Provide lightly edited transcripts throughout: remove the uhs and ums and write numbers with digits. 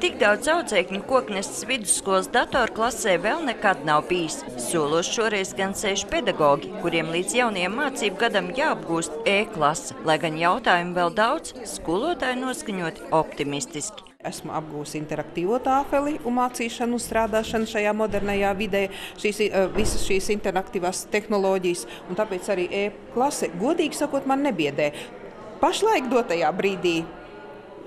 Tik daudz audzēkņu Koknestes vidusskolas datorklasē vēl nekad nav bijis. Solos šoreiz gan sēž pedagogi, kuriem līdz jaunajam mācību gadam jāapgūst E-klase. Lai gan jautājumu vēl daudz, skolotāji noskaņoti optimistiski. Esmu apgūsi interaktīvo tāfeli un mācīšanu, strādāšanu šajā modernajā vidē, visas šīs interaktīvās tehnoloģijas, un tāpēc arī E-klase, godīgi sakot, man nebiedē. Pašlaik dotajā brīdī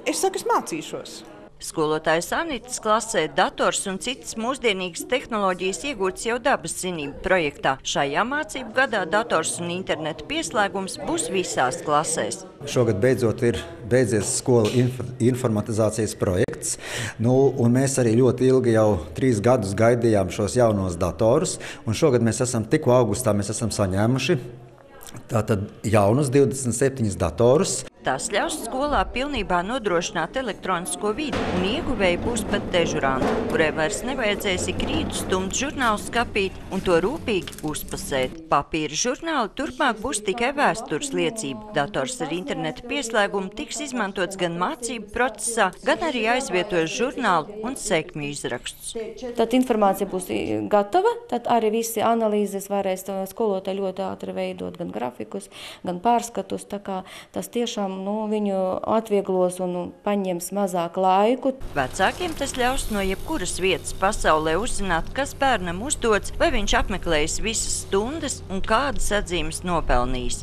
es saku, es mācīšos. Skolotājs Anitas klasē dators un citas mūsdienīgas tehnoloģijas iegūtas jau dabas zinību projektā. Šajā mācību gadā dators un interneta pieslēgums būs visās klasēs. Šogad beidzot ir beidzies skolu informatizācijas projekts, un mēs arī ļoti ilgi jau 3 gadus gaidījām šos jaunos datorus, un šogad mēs esam tikko augustā saņēmuši tātad jaunus 27 datorus. Tas ļaus skolā pilnībā nodrošināt elektronisko vidi, un ieguvēji būs pat dežuranti, kurai vairs nevajadzēs ik rītu stumt žurnālu skapīt un to rūpīgi uzpasēt. Papīra žurnāli turpmāk būs tikai vēstures liecība. Dators ar interneta pieslēgumu tiks izmantots gan mācību procesā, gan arī aizvietos žurnālu un sekmju izrakstus. Tad informācija būs gatava, tad arī visi analīzes varēs skolotāji ļoti ātri veidot, gan grafikus, gan pārskatus, tā kā tas tiešām viņu atvieglos un paņems mazāk laiku. Vecākiem tas ļaus no jebkuras vietas pasaulē uzzināt, kas bērnam uzdots, vai viņš apmeklējis visas stundas un kādas atzīmes nopelnījis.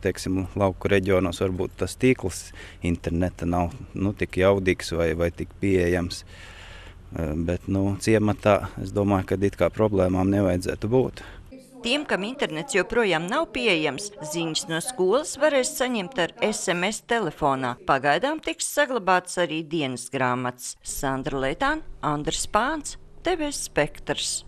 Teiksim, lauku reģionos varbūt tas tīkls interneta nav tik jaudīgs vai tik pieejams, bet ciematā es domāju, ka it kā problēmām nevajadzētu būt. Tiem, kam internets joprojām nav pieejams, ziņas no skolas varēs saņemt ar SMS telefonā. Pagaidām tiks saglabāts arī dienas grāmatas. Sandra Leitāna, Andris Pāns, TV Spektrs.